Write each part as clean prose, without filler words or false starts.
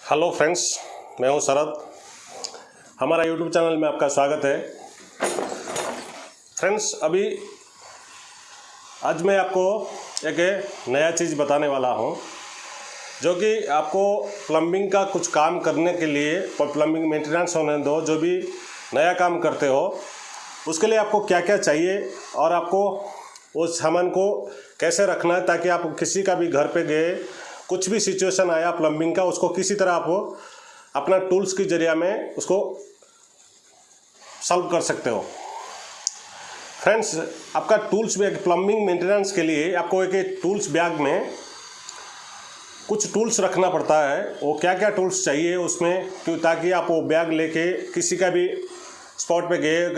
Hello friends, मैं हूं शरद। हमारा यूट्यूब चैनल में आपका स्वागत है। फ्रेंड्स, आज मैं आपको एक नया चीज़ बताने वाला हूं, जो कि आपको प्लम्बिंग का कुछ काम करने के लिए, प्लम्बिंग मेंटेनेंस होने दो, जो भी नया काम करते हो उसके लिए आपको क्या क्या चाहिए और आपको उस सामान को कैसे रखना है, ताकि आप किसी का भी घर पे गए, कुछ भी सिचुएशन आया प्लम्बिंग का, उसको किसी तरह आप अपना टूल्स के जरिया में उसको सॉल्व कर सकते हो। फ्रेंड्स, आपका टूल्स बैग प्लम्बिंग मेंटेनेंस के लिए आपको एक टूल्स बैग में कुछ टूल्स रखना पड़ता है। वो क्या क्या टूल्स चाहिए उसमें, क्यों, ताकि आप वो बैग लेके किसी का भी स्पॉट पे गए,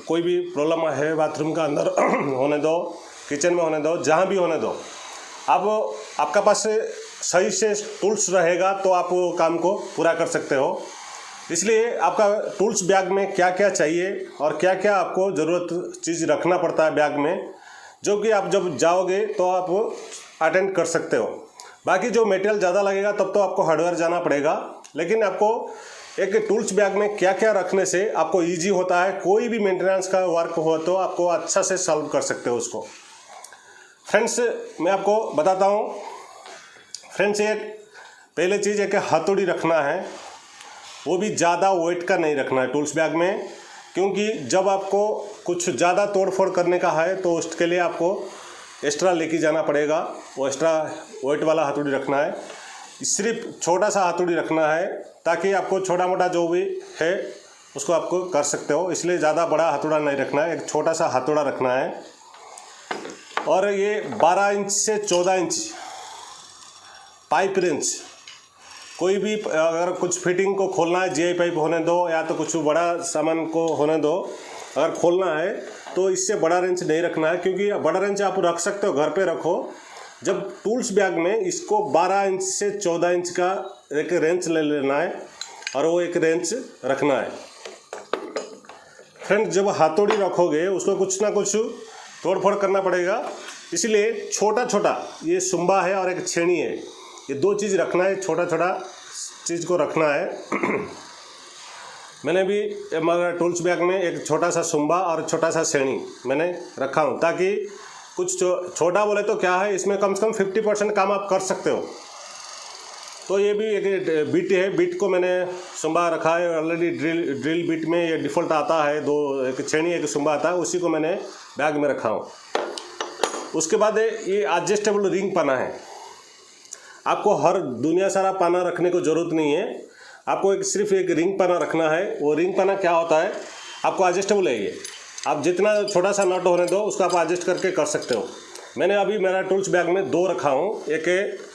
कोई भी प्रॉब्लम है बाथरूम का अंदर होने दो, किचन में होने दो, जहाँ भी होने दो, अब आपका पास सही से टूल्स रहेगा तो आप वो काम को पूरा कर सकते हो। इसलिए आपका टूल्स बैग में क्या क्या चाहिए और क्या क्या आपको ज़रूरत चीज़ रखना पड़ता है बैग में, जो कि आप जब जाओगे तो आप अटेंड कर सकते हो। बाकी जो मटेरियल ज़्यादा लगेगा तब तो आपको हार्डवेयर जाना पड़ेगा, लेकिन आपको एक टूल्स बैग में क्या क्या रखने से आपको ईजी होता है। कोई भी मेंटेनेंस का वर्क हो तो आपको अच्छा से सॉल्व कर सकते हो उसको। फ्रेंड्स, मैं आपको बताता हूँ। फ्रेंड्स, एक पहले चीज़ एक हथौड़ी रखना है, वो भी ज़्यादा वेट का नहीं रखना है टूल्स बैग में, क्योंकि जब आपको कुछ ज़्यादा तोड़ फोड़ करने का है तो उसके लिए आपको एक्स्ट्रा लेके जाना पड़ेगा। वो एक्स्ट्रा वेट वाला हथौड़ी रखना है। सिर्फ छोटा सा हथौड़ी रखना है, ताकि आपको छोटा मोटा जो भी है उसको आपको कर सकते हो। इसलिए ज़्यादा बड़ा हथौड़ा नहीं रखना है, एक छोटा सा हथौड़ा रखना है। और ये 12 इंच से 14 इंच पाइप रेंच, कोई भी अगर कुछ फिटिंग को खोलना है, जीआई पाइप होने दो या तो कुछ बड़ा सामान को होने दो, अगर खोलना है तो इससे बड़ा रेंच नहीं रखना है, क्योंकि बड़ा रेंच आप रख सकते हो, घर पे रखो। जब टूल्स बैग में इसको 12 इंच से 14 इंच का एक रेंच ले लेना है और वो एक रेंच रखना है। फ्रेंड, जब हथौड़ी रखोगे उसको कुछ ना कुछ तोड़ फोड़ करना पड़ेगा, इसलिए छोटा छोटा ये सुम्बा है और एक छेनी है, ये दो चीज़ रखना है, छोटा छोटा चीज़ को रखना है। मैंने भी हमारा टूल्स बैग में एक छोटा सा सुम्बा और छोटा सा छेनी मैंने रखा हूँ, ताकि कुछ छोटा बोले तो क्या है, इसमें कम से कम 50% काम आप कर सकते हो। तो ये भी एक बिट है, बिट को मैंने सुम्बा रखा है ऑलरेडी। ड्रिल बिट में ये डिफ़ॉल्ट आता है, दो, एक छेनी एक सुम्बा आता है, उसी को मैंने बैग में रखा हूँ। उसके बाद ये एडजस्टेबल रिंग पाना है। आपको हर दुनिया सारा पाना रखने को ज़रूरत नहीं है, आपको सिर्फ एक रिंग पाना रखना है। वो रिंग पाना क्या होता है, आपको एडजस्टेबल है ये, आप जितना छोटा सा नट होने दो उसको आप एडजस्ट करके कर सकते हो। मैंने अभी मेरा टूल्स बैग में दो रखा हूँ, एक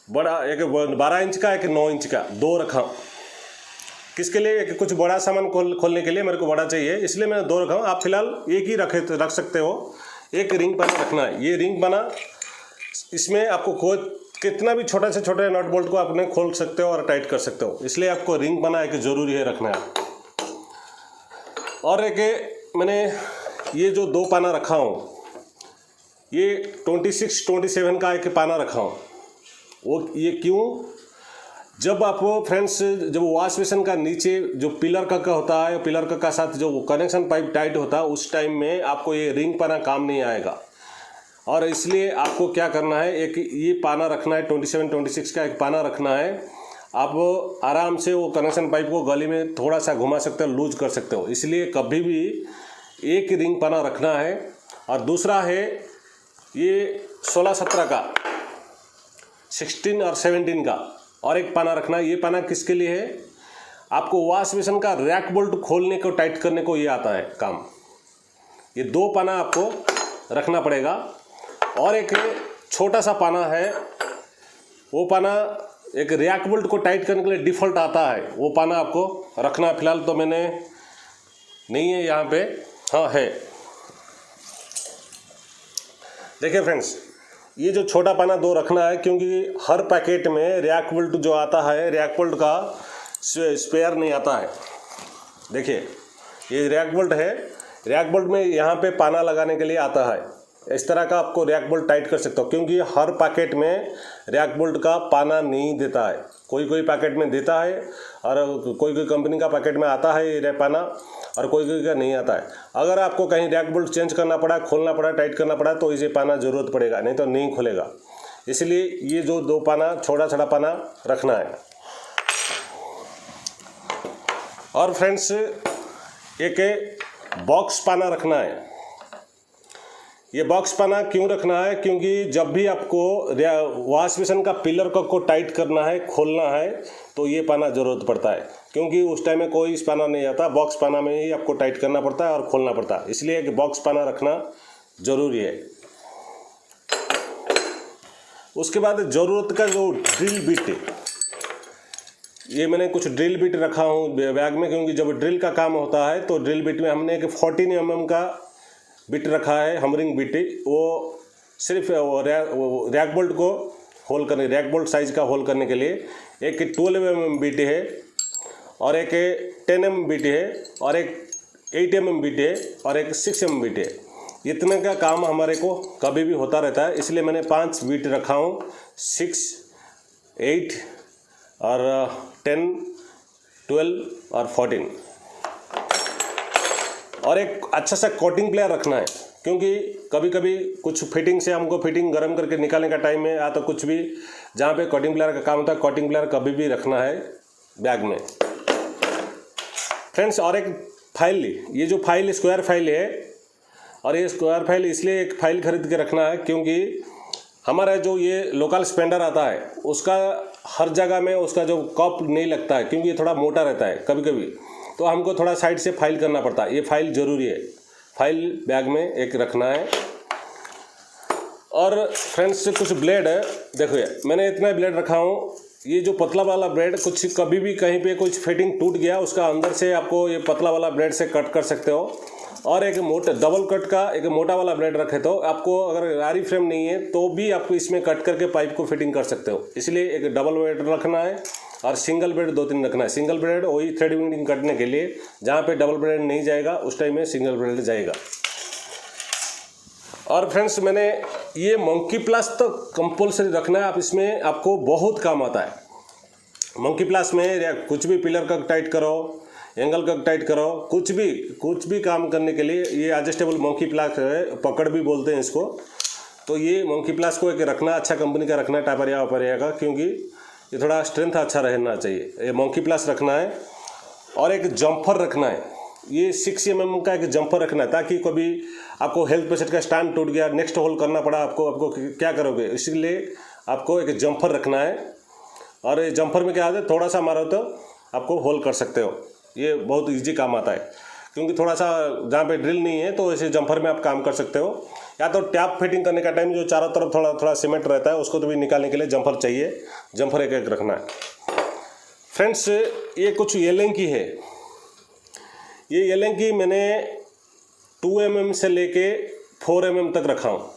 बड़ा, एक 12 इंच का, एक 9 इंच का, दो रखा हूँ। किसके लिए, एक कुछ बड़ा सामान खोलने के लिए मेरे को बड़ा चाहिए, इसलिए मैंने दो रखा हूँ। आप फिलहाल एक ही रख सकते हो। एक रिंग पाना रखना है, ये रिंग पाना, इसमें आपको कितना भी छोटे से छोटे नट बोल्ट को आपने खोल सकते हो और टाइट कर सकते हो, इसलिए आपको रिंग बना एक ज़रूरी है रखना है। और एक मैंने ये जो दो पाना रखा हूँ, ये 26-27 का एक पाना रखा हूँ। वो ये क्यों, जब आप फ्रेंड्स, जब वॉश बेसिन का नीचे जो पिलर का होता है, पिलर का साथ जो कनेक्शन पाइप टाइट होता है, उस टाइम में आपको ये रिंग पाना काम नहीं आएगा। और इसलिए आपको क्या करना है, एक ये पाना रखना है, 27-26 का एक पाना रखना है। आप आराम से वो कनेक्शन पाइप को गली में थोड़ा सा घुमा सकते हो, लूज कर सकते हो, इसलिए कभी भी एक रिंग पाना रखना है। और दूसरा है ये 16-17 का, 16 और 17 का और एक पाना रखना है। ये पाना किसके लिए है, आपको वॉश बेसिन का रैक बोल्ट खोलने को, टाइट करने को ये आता है काम। ये दो पाना आपको रखना पड़ेगा। और एक छोटा सा पाना है, वो पाना एक रैक बोल्ट को टाइट करने के लिए डिफ़ॉल्ट आता है, वो पाना आपको रखना है। फिलहाल तो मैंने नहीं है यहाँ पे, हाँ है। देखिए फ्रेंड्स, ये जो छोटा पाना दो रखना है, क्योंकि हर पैकेट में रैक बोल्ट जो आता है, रैक बोल्ट का स्पेयर नहीं आता है। देखिए, ये रैक बोल्ट है, रैक बोल्ट में यहाँ पे पाना लगाने के लिए आता है। इस तरह का आपको रैक बोल्ट टाइट कर सकते हो, क्योंकि हर पैकेट में रैक बोल्ट का पाना नहीं देता है। कोई कोई पैकेट में देता है और कोई कोई कंपनी का पैकेट में आता है ये पाना, और कोई कोई का नहीं आता है। अगर आपको कहीं रैक बोल्ट चेंज करना पड़ा, खोलना पड़ा, टाइट करना पड़ा तो इसे पाना ज़रूरत पड़ेगा, नहीं तो नहीं खुलेगा। इसलिए ये जो 2 पाना, छोटा छोटा पाना रखना है। और फ्रेंड्स, एक बॉक्स पाना रखना है। ये बॉक्स पाना क्यों रखना है? क्योंकि जब भी आपको वॉश बेसिन का पिलर को टाइट करना है, खोलना है, तो ये पाना ज़रूरत पड़ता है। क्योंकि उस टाइम में कोई इस पाना नहीं आता, बॉक्स पाना में ही आपको टाइट करना पड़ता है और खोलना पड़ता है। इसलिए एक बॉक्स पाना रखना ज़रूरी है। उसके बाद ज़रूरत का जो ड्रिल बिट है, ये मैंने कुछ ड्रिल बिट रखा हूँ बैग में, क्योंकि जब ड्रिल का काम होता है तो ड्रिल बिट में हमने एक 14 mm का बिट रखा है, हमरिंग बिट। वो सिर्फ रैक बोल्ट को होल करने, रैक बोल्ट साइज़ का होल करने के लिए। एक 12 mm बिट है और एक 10 mm बिट है और एक 8 mm बिट है और एक 6 mm बिट है। इतने का काम हमारे को कभी भी होता रहता है, इसलिए मैंने 5 बिट रखा हूँ, 6, 8 और 10, 12 और 14। और एक अच्छा सा कोटिंग प्लेयर रखना है, क्योंकि कभी कभी कुछ फिटिंग से हमको फिटिंग गर्म करके निकालने का टाइम में या तो कुछ भी जहाँ पे कोटिंग प्लेयर का काम होता है, कोटिंग प्लेयर कभी भी रखना है बैग में। फ्रेंड्स, और एक फाइल, ये जो फाइल स्क्वायर फाइल है, और ये स्क्वायर फाइल इसलिए एक फाइल खरीद के रखना है क्योंकि हमारा जो ये लोकल स्पेंडर आता है उसका हर जगह में उसका जो कप नहीं लगता है, क्योंकि ये थोड़ा मोटा रहता है कभी कभी, तो हमको थोड़ा साइड से फाइल करना पड़ता है। ये फाइल ज़रूरी है, फाइल बैग में एक रखना है। और फ्रेंड्स, कुछ ब्लेड है, देखो ये मैंने इतना ब्लेड रखा हूँ। ये जो पतला वाला ब्लेड, कुछ कभी भी कहीं पे कुछ फिटिंग टूट गया, उसका अंदर से आपको ये पतला वाला ब्लेड से कट कर सकते हो। और एक मोटा डबल कट का एक मोटा वाला ब्लेड रखे तो आपको, अगर आरी फ्रेम नहीं है तो भी आपको इसमें कट करके पाइप को फिटिंग कर सकते हो। इसलिए एक डबल ब्लेड रखना है और सिंगल ब्लेड 2-3 रखना है। सिंगल ब्लेड वही थ्रेड विंडिंग कटने के लिए, जहाँ पे डबल ब्लेड नहीं जाएगा उस टाइम में सिंगल ब्लेड जाएगा। और फ्रेंड्स, मैंने ये मंकी प्लस तो कंपल्सरी रखना है, आप इसमें आपको बहुत काम आता है। मंकी प्लस में कुछ भी पिलर का टाइट करो, एंगल का टाइट करो, कुछ भी काम करने के लिए ये एडजस्टेबल मंकी प्लस है, पकड़ भी बोलते हैं इसको। तो ये मंकी प्लस को एक रखना, अच्छा कंपनी का रखना है, टापरिया वापरिया का, क्योंकि ये थोड़ा स्ट्रेंथ अच्छा रहना चाहिए। ये मंकी प्लस रखना है। और एक जंपर रखना है, ये 6 mm का एक जंपर रखना है, ताकि कभी आपको हेल्थ पेशेंट का स्टैंड टूट गया, नेक्स्ट होल करना पड़ा आपको क्या करोगे, इसलिए आपको एक जंपर रखना है। और ये जंपर में क्या आता है, थोड़ा सा मारो तो आपको होल कर सकते हो। ये बहुत इजी काम आता है, क्योंकि थोड़ा सा जहाँ पे ड्रिल नहीं है तो ऐसे जंपर में आप काम कर सकते हो। या तो टैप फिटिंग करने का टाइम जो चारों तरफ थोड़ा थोड़ा सीमेंट रहता है उसको तो भी निकालने के लिए जंपर चाहिए, जंपर एक रखना है। फ्रेंड्स, ये कुछ एलेंकी है। ये एलेंकी मैंने 2 mm से लेके 4 mm तक रखा हूँ।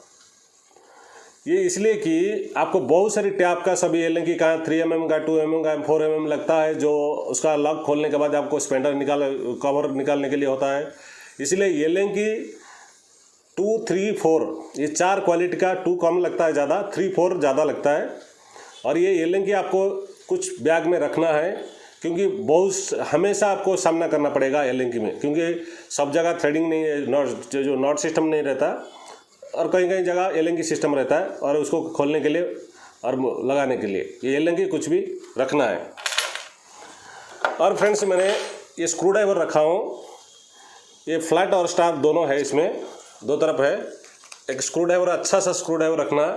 ये इसलिए कि आपको बहुत सारी टैप का सभी एलेंकी का 3 mm का, 2 mm का, 4 mm लगता है, जो उसका लॉक खोलने के बाद आपको स्पेंडर कवर निकालने के लिए होता है। इसलिए एलेंकी 2, 3, 4 ये 4 क्वालिटी का, 2 कम लगता है ज़्यादा, 3, 4 ज़्यादा लगता है। और ये एलेंकी आपको कुछ बैग में रखना है, क्योंकि बहुत हमेशा आपको सामना करना पड़ेगा एलेंकी में, क्योंकि सब जगह थ्रेडिंग नहीं है, जो नॉट सिस्टम नहीं रहता, और कहीं कहीं जगह एलेंकी सिस्टम रहता है, और उसको खोलने के लिए और लगाने के लिए ये एलेंकी कुछ भी रखना है। और फ्रेंड्स, मैंने ये स्क्रू ड्राइवर रखा हूँ। ये फ्लैट और स्टार दोनों है, इसमें 2 तरफ है। एक स्क्रू ड्राइवर, अच्छा सा स्क्रू ड्राइवर रखना,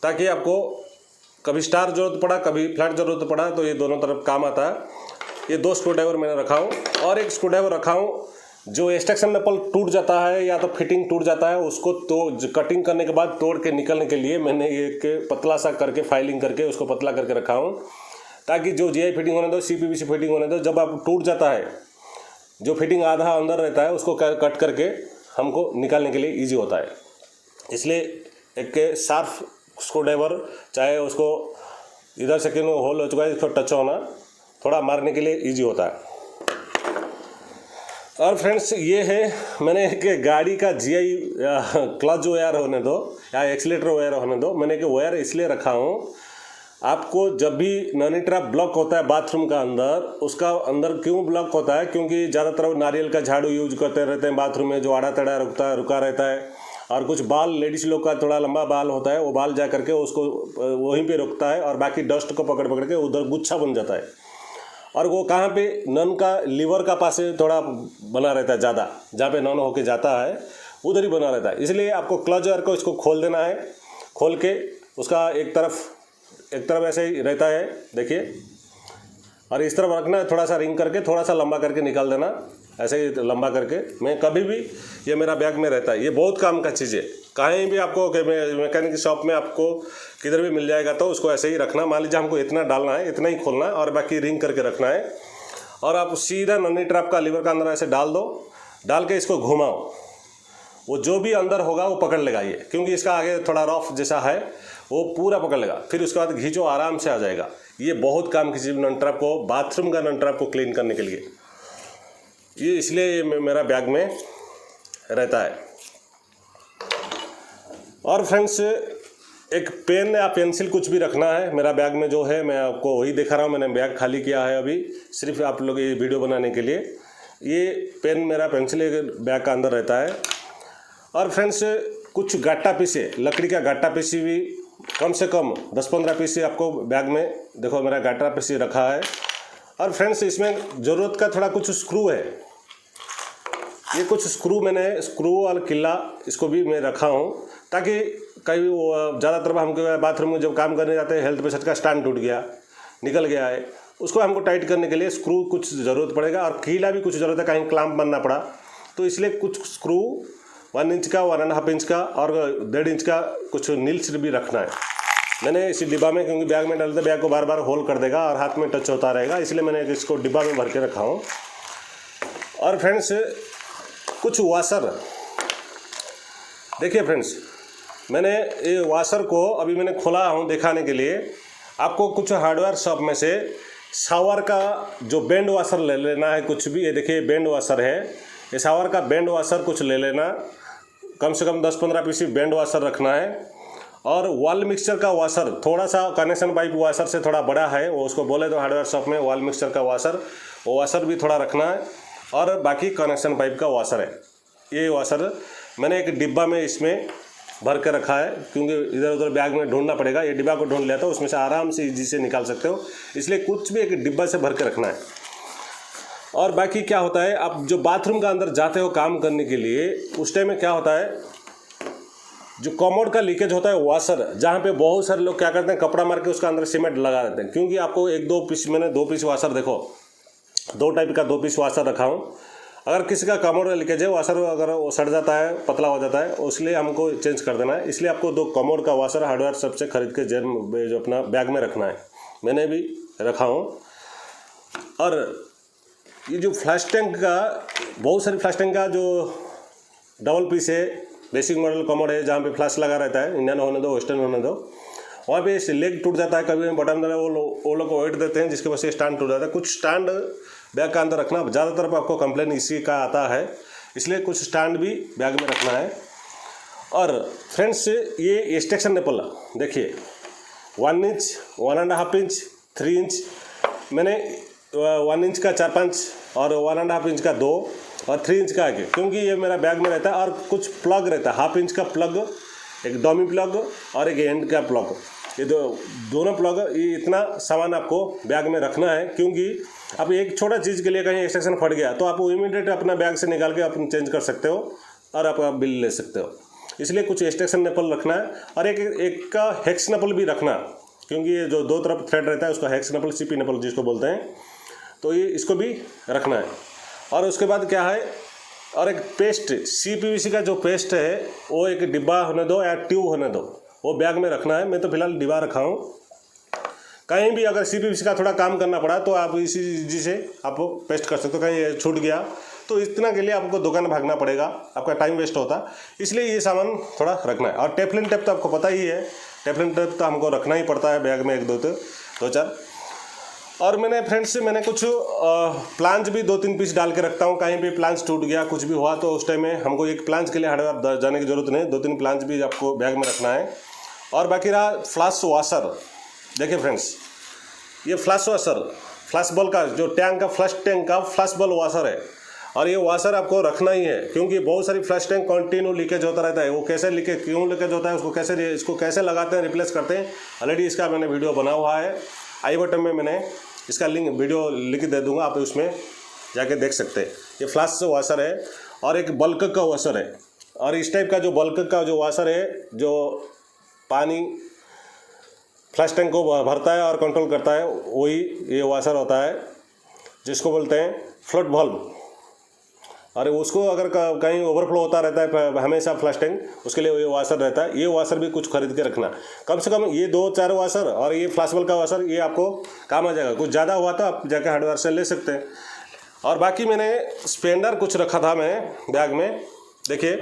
ताकि आपको कभी स्टार ज़रूरत पड़ा, कभी फ्लैट ज़रूरत पड़ा तो ये दोनों तरफ काम आता है। ये 2 स्क्रू ड्राइवर मैंने रखा हूँ। और एक स्क्रू ड्राइवर रखा हूँ जो एक्सट्रैक्शन नपल टूट जाता है या तो फिटिंग टूट जाता है, उसको तो कटिंग करने के बाद तोड़ के निकलने के लिए मैंने एक पतला सा करके फाइलिंग करके उसको पतला करके रखा हूँ, ताकि जो जीआई फिटिंग होने दो, सीपीवीसी फिटिंग होने दो, जब आप टूट जाता है, जो फिटिंग आधा अंदर रहता है उसको कट करके हमको निकालने के लिए ईजी होता है। इसलिए एक शार्प स्क्रू ड्राइवर, चाहे उसको इधर से क्यों होल हो चुका है, इसको टच होना थोड़ा मारने के लिए ईजी होता है। और फ्रेंड्स, ये है मैंने एक गाड़ी का जीआई क्लच वायर होने दो या एक्सीलेटर वायर होने दो, मैंने एक वायर इसलिए रखा हूँ आपको जब भी नॉनी ट्रैप ब्लॉक होता है बाथरूम का अंदर, उसका अंदर क्यों ब्लॉक होता है? क्योंकि ज़्यादातर नारियल का झाड़ू यूज करते रहते हैं बाथरूम में, जो आड़ा तड़ा रुका रहता है, और कुछ बाल लेडीज़ लोग का थोड़ा लंबा बाल होता है, वो बाल जा करके उसको वहीं पे रुकता है और बाकी डस्ट को पकड़ पकड़ के उधर गुच्छा बन जाता है, और वो कहाँ पे नन का लीवर का पास थोड़ा बना रहता है, ज़्यादा जहाँ पे नन होके जाता है उधर ही बना रहता है। इसलिए आपको क्लोजर को इसको खोल देना है, खोल के उसका एक तरफ ऐसे ही रहता है, देखिए, और इस तरफ रखना है, थोड़ा सा रिंग करके थोड़ा सा लंबा करके निकाल देना, ऐसे ही लंबा करके। मैं कभी भी ये मेरा बैग में रहता है, ये बहुत काम का चीज़ है। कहीं भी आपको मैकेनिक शॉप में आपको किधर भी मिल जाएगा तो उसको ऐसे ही रखना। मान लीजिए हमको इतना डालना है, इतना ही खोलना है और बाकी रिंग करके रखना है, और आप सीधा नॉनी ट्रैप का लीवर का अंदर ऐसे डाल दो, डाल के इसको घुमाओ, वो जो भी अंदर होगा वो पकड़ लेगा ये, क्योंकि इसका आगे थोड़ा रफ जैसा है, वो पूरा पकड़ लेगा। फिर उसके बाद खींचो, आराम से आ जाएगा। ये बहुत काम की चीज़ नॉन ट्रैप को, बाथरूम का नॉन ट्रैप को क्लीन करने के लिए, ये इसलिए ये मेरा बैग में रहता है। और फ्रेंड्स, एक पेन या पेंसिल कुछ भी रखना है मेरा बैग में, जो है मैं आपको वही दिखा रहा हूँ। मैंने बैग खाली किया है अभी सिर्फ आप लोग ये वीडियो बनाने के लिए। ये पेन मेरा पेंसिल बैग का अंदर रहता है। और फ्रेंड्स, कुछ गाटा पीसे, लकड़ी का गाटा पीसी भी कम से कम 10-15 पीस आपको बैग में, देखो मेरा गाटा पीसी रखा है। और फ्रेंड्स, इसमें ज़रूरत का थोड़ा कुछ स्क्रू है, ये कुछ स्क्रू मैंने, स्क्रू और किल्ला इसको भी मैं रखा हूँ, ताकि कहीं ज़्यादातर हमको बाथरूम में जब काम करने जाते हैं, हेल्थ पेशेंट का स्टैंड टूट गया, निकल गया है, उसको हमको टाइट करने के लिए स्क्रू कुछ ज़रूरत पड़ेगा, और कीला भी कुछ ज़रूरत है, कहीं क्लैंप बनना पड़ा तो इसलिए कुछ स्क्रू 1 इंच का, 1.5 इंच का और 1.5 इंच का कुछ नील्स भी रखना है मैंने इसी डिब्बा में, क्योंकि बैग में डालते बैग को बार बार होल कर देगा और हाथ में टच होता रहेगा, इसलिए मैंने इसको डिब्बा में भर के रखा हूँ। और फ्रेंड्स, कुछ वाशर, देखिए फ्रेंड्स, मैंने ये वाशर को अभी मैंने खोला हूँ दिखाने के लिए आपको। कुछ हार्डवेयर शॉप में से शावर का जो बैंड वाशर ले लेना है, कुछ भी, ये देखिए बैंड वाशर है, ये शावर का बैंड वाशर कुछ ले लेना, कम से कम 10-15 पीस बैंड वाशर रखना है। और वॉल मिक्सचर का वाशर, थोड़ा सा कनेक्शन पाइप वाशर से थोड़ा बड़ा है, वो उसको बोले तो हार्डवेयर शॉप में वॉल मिक्सचर का वाशर, वो वाशर भी थोड़ा रखना है। और बाकी कनेक्शन पाइप का वाशर है, ये वाशर मैंने एक डिब्बा में इसमें भर के रखा है, क्योंकि इधर उधर बैग में ढूंढना पड़ेगा। ये डिब्बा को ढूंढ लिया तो उसमें से आराम से इजी से निकाल सकते हो, इसलिए कुछ भी एक डिब्बा से भर के रखना है। और बाकी क्या होता है, आप जो बाथरूम का अंदर जाते हो काम करने के लिए, उस टाइम में क्या होता है, जो कमोड का लीकेज होता है वाशर, जहाँ पे बहुत सारे लोग क्या करते हैं, कपड़ा मार के उसका अंदर सीमेंट लगा देते हैं। क्योंकि आपको 1-2 पीस, मैंने 2 पीस वाशर, देखो 2 टाइप का 2 पीस वाशर रखा हूँ। अगर किसी का कमोड का लीकेज है, वाशर अगर वो सड़ जाता है, पतला हो जाता है, इसलिए हमको चेंज कर देना है। इसलिए आपको 2 कमोड का वाशर हार्डवेयर सबसे खरीद के जो अपना बैग में रखना है, मैंने भी रखा हूँ। और ये जो फ्लैश टैंक का, बहुत सारी फ्लैश टैंक का जो डबल पीस है, बेसिक मॉडल कमोड है, जहाँ पे फ्लैश लगा रहता है, इंडियन होने दो वेस्टर्न होने दो, वहाँ पे लेग टूट जाता है, कभी बटन दे वो लोग वेट देते हैं, जिसके वजह से स्टैंड टूट जाता है। कुछ स्टैंड बैग का अंदर रखना, ज़्यादातर आपको कंप्लेन इसी का आता है, इसलिए कुछ स्टैंड भी बैग में रखना है। और फ्रेंड्स, ये एक्सटेंशन नेपल देखिए, 1 इंच, 1.5 इंच, 3 इंच, मैंने 1 इंच का 4-5 और 1.5 इंच का 2 और 3 इंच का आगे, क्योंकि ये मेरा बैग में रहता है। और कुछ प्लग रहता है, 1/2 इंच का प्लग, एक डमी प्लग और एक एंड का प्लग, ये दोनों प्लग, ये इतना सामान आपको बैग में रखना है। क्योंकि आप एक छोटा चीज़ के लिए कहीं एक्सटेंशन फट गया तो आप इमीडिएट अपना बैग से निकाल के अपन चेंज कर सकते हो और आप बिल ले सकते हो। इसलिए कुछ एक्सटेंशन नेपल रखना है, और एक का हेक्स नेपल भी रखना, क्योंकि ये जो 2 तरफ थ्रेड रहता है उसका हेक्स नेपल, सीपी नेपल जिसको बोलते हैं, तो ये इसको भी रखना है। और उसके बाद क्या है, और एक पेस्ट, CPVC का जो पेस्ट है, वो एक डिब्बा होने दो या ट्यूब होने दो, वो बैग में रखना है। मैं तो फिलहाल डिब्बा रखा हूँ। कहीं भी अगर CPVC का थोड़ा काम करना पड़ा तो आप इसी चीज़ से आप पेस्ट कर सकते हो। कहीं छूट गया तो इतना के लिए आपको दुकान भागना पड़ेगा, आपका टाइम वेस्ट होता, इसलिए ये सामान थोड़ा रखना है। और टेफलिन टेप तो आपको पता ही है, टेफलिन टेप तो हमको रखना ही पड़ता है बैग में, 1-2-4। और मैंने फ्रेंड्स, मैंने कुछ प्लांच भी 2-3 पीस डाल के रखता हूँ। कहीं भी प्लांच टूट गया, कुछ भी हुआ तो उस टाइम में हमको एक प्लांच के लिए हार्डवेयर जाने की जरूरत नहीं, 2-3 प्लांच भी आपको बैग में रखना है। और बाकी रहा फ्लैश वाशर, देखिए फ्रेंड्स, ये फ्लश वाशर, फ्लश बॉल का जो टैंक का फ्लश टैंक का फ्लश बॉल वाशर है, और ये वाशर आपको रखना ही है, क्योंकि बहुत सारी फ्लश टैंक कंटिन्यू लीकेज होता रहता है। वो कैसे लीकेज, क्यों लीकेज होता है, इसको कैसे लगाते हैं, रिप्लेस करते हैं, ऑलरेडी इसका मैंने वीडियो बना हुआ है। आई बटन में मैंने इसका लिंक वीडियो लिख दे दूंगा, आप उसमें जाके देख सकते हैं। ये फ्लश वाशर है और एक बल्क का वाशर है, और इस टाइप का जो बल्क का जो वाशर है, जो पानी फ्लश टैंक को भरता है और कंट्रोल करता है, वही ये वाशर होता है, जिसको बोलते हैं फ्लोट वाल्व। और उसको अगर कहीं ओवरफ्लो होता रहता है हमेशा फ्लश टैंक, उसके लिए ये वाशर रहता है। ये वाशर भी कुछ खरीद के रखना, कम से कम ये 2-4 वाशर और ये फ्लश बॉल का वाशर, ये आपको काम आ जाएगा। कुछ ज़्यादा हुआ तो आप जाके हार्डवेयर से ले सकते हैं। और बाकी मैंने स्पेंडर कुछ रखा था मैं बैग में। देखिए,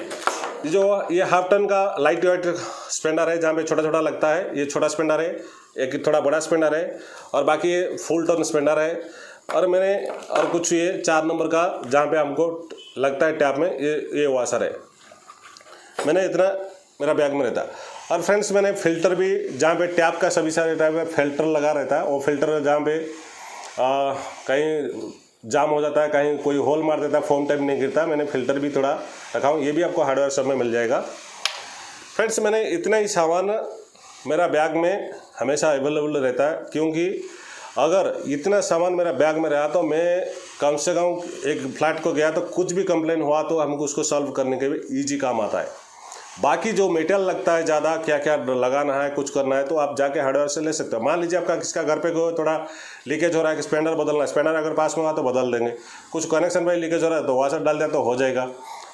जो ये हाफ टन का लाइट वेट स्पेंडर है, जहाँ पे छोटा छोटा लगता है, ये छोटा स्पेंडर है। एक थोड़ा बड़ा स्पेंडर है, और बाकी ये फुल टन स्पेंडर है। और मैंने और कुछ ये 4 नंबर का, जहाँ पे हमको लगता है टैप में, ये वाशर है। मैंने इतना मेरा बैग में रहता है। और फ्रेंड्स, मैंने फ़िल्टर भी, जहाँ पे टैप का सभी सारे टाइप में फ़िल्टर लगा रहता है, वो फ़िल्टर जहाँ पे कहीं जाम हो जाता है, कहीं कोई होल मार देता है, फोम टाइप नहीं गिरता, मैंने फ़िल्टर भी थोड़ा रखा हूँ। ये भी आपको हार्डवेयर शॉप में मिल जाएगा। फ्रेंड्स, मैंने इतना ही सामान मेरा बैग में हमेशा अवेलेबल रहता है, क्योंकि अगर इतना सामान मेरा बैग में रहा तो मैं कम से कम एक फ्लैट को गया तो कुछ भी कंप्लेन हुआ तो हमको उसको सॉल्व करने के लिए ईजी काम आता है। बाकी जो मेटेरियल लगता है ज़्यादा, क्या क्या लगाना है, कुछ करना है, तो आप जाके हार्डवेयर से ले सकते हो। मान लीजिए आपका किसका घर पे कोई थोड़ा लीकेज हो रहा है कि स्पेंडर बदलना है, स्पेंडर अगर पास में हुआ तो बदल देंगे। कुछ कनेक्शन में लीकेज हो रहा है तो वाशर डाल दिया तो हो जाएगा।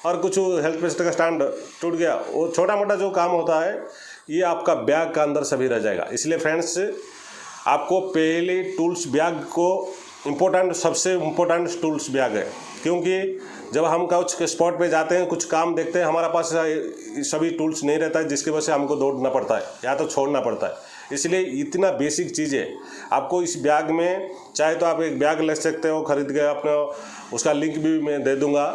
और कुछ हेल्थ पेस्ट का स्टैंड टूट गया, वो छोटा मोटा जो काम होता है, ये आपका बैग का अंदर सभी रह जाएगा। इसलिए फ्रेंड्स, आपको पहले टूल्स बैग को इम्पोर्टेंट, सबसे इम्पोर्टेंट टूल्स बैग है, क्योंकि जब हम कुछ स्पॉट पे जाते हैं, कुछ काम देखते हैं, हमारा पास सभी टूल्स नहीं रहता है, जिसकी वजह से हमको दौड़ना पड़ता है या तो छोड़ना पड़ता है। इसलिए इतना बेसिक चीज़ है आपको इस बैग में। चाहे तो आप एक बैग ले सकते हो खरीद के, अपना उसका लिंक भी मैं दे दूँगा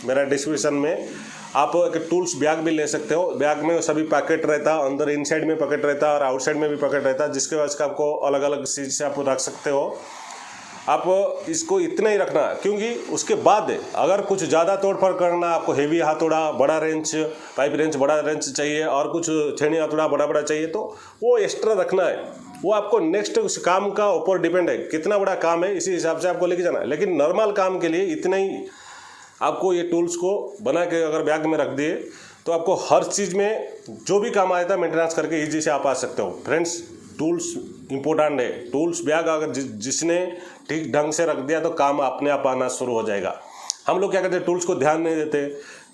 मेरा डिस्क्रिप्शन में। आप एक टूल्स बैग भी ले सकते हो। बैग में सभी पैकेट रहता है, अंदर इनसाइड में पैकेट रहता है और आउटसाइड में भी पैकेट रहता है, जिसके वजह से आपको अलग अलग चीज़ से आप रख सकते हो। आप इसको इतना ही रखना, क्योंकि उसके बाद अगर कुछ ज़्यादा तोड़फोड़ करना, आपको हेवी हाथौड़ा, बड़ा रेंच, पाइप रेंच, बड़ा रेंच चाहिए, और कुछ छेनी हाथौड़ा बड़ा बड़ा चाहिए, तो वो एक्स्ट्रा रखना है। वो आपको नेक्स्ट उस काम का ऊपर डिपेंड है, कितना बड़ा काम है इसी हिसाब से आपको लेके जाना है। लेकिन नॉर्मल काम के लिए इतना ही आपको ये टूल्स को बना के अगर बैग में रख दिए तो आपको हर चीज़ में जो भी काम आया था मेंटेनेंस करके ईजी से आप आ सकते हो। फ्रेंड्स, टूल्स इंपॉर्टेंट है। टूल्स बैग अगर जिसने ठीक ढंग से रख दिया तो काम अपने आप आना शुरू हो जाएगा। हम लोग क्या करते हैं, टूल्स को ध्यान नहीं देते,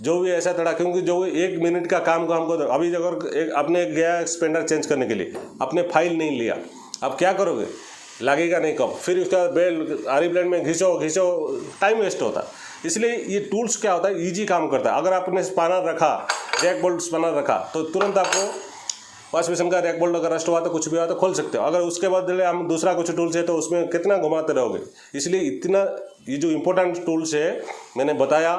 जो भी ऐसा थोड़ा, क्योंकि जो 1 मिनट का काम को हमको, अभी अगर आपने गया स्पेंडर चेंज करने के लिए, आपने फाइल नहीं लिया, आप क्या करोगे, लगेगा नहीं कब, फिर उसका बेल्ट आरी ब्लेड में घिसो, टाइम वेस्ट होता। इसलिए ये टूल्स क्या होता है, ईजी काम करता है। अगर आपने स्पैनर रखा, रैक बोल्ट स्पैनर रखा, तो तुरंत आपको वॉश बेसिन का रैक बोल्ट अगर रस्ट हुआ तो कुछ भी हुआ तो खोल सकते हो। अगर उसके बदले हम दूसरा कुछ टूल्स है तो उसमें कितना घुमाते रहोगे। इसलिए इतना ये जो इम्पोर्टेंट टूल्स है मैंने बताया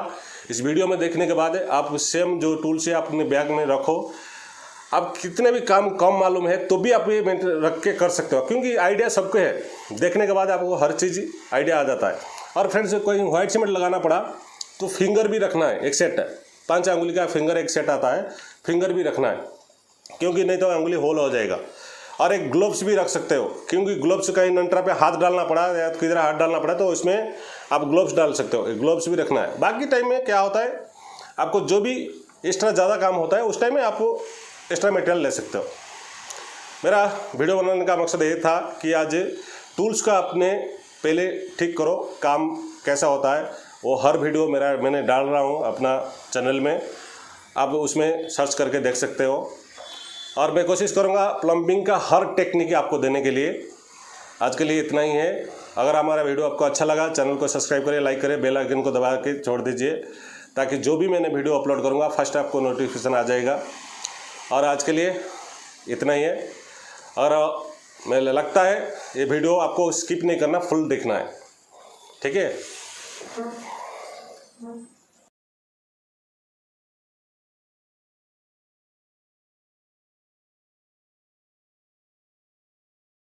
इस वीडियो में देखने के बाद, आप सेम जो टूल्स है अपने बैग में रखो। आप कितने भी काम कम मालूम है तो भी आप ये रख के कर सकते हो, क्योंकि आइडिया सबको है। देखने के बाद आपको हर चीज़ आइडिया आ जाता है। और फ्रेंड्स, कोई व्हाइट सीमेंट लगाना पड़ा तो फिंगर भी रखना है, एक सेट है, 5 अंगुली का फिंगर एक सेट आता है, फिंगर भी रखना है, क्योंकि नहीं तो अंगुली होल हो जाएगा। और एक ग्लोव्स भी रख सकते हो, क्योंकि ग्लोव्स कहीं नंटरा पे हाथ डालना पड़ा या किधर हाथ डालना पड़ा तो इसमें आप ग्लोव्स डाल सकते हो, ग्लोव्स भी रखना है। बाकी टाइम में क्या होता है, आपको जो भी एक्स्ट्रा ज़्यादा काम होता है उस टाइम में आप एक्स्ट्रा मटेरियल ले सकते हो। मेरा वीडियो बनाने का मकसद ये था कि आज टूल्स का अपने पहले ठीक करो, काम कैसा होता है वो हर वीडियो मैंने डाल रहा हूँ अपना चैनल में, आप उसमें सर्च करके देख सकते हो। और मैं कोशिश करूँगा प्लम्बिंग का हर टेक्निक आपको देने के लिए। आज के लिए इतना ही है। अगर हमारा वीडियो आपको अच्छा लगा, चैनल को सब्सक्राइब करें, लाइक करें, बेल आइकन को दबा के छोड़ दीजिए, ताकि जो भी मैंने वीडियो अपलोड करूँगा फर्स्ट आपको नोटिफिकेशन आ जाएगा। और आज के लिए इतना ही है। और मुझे लगता है ये वीडियो आपको स्किप नहीं करना, फुल देखना है, ठीक है।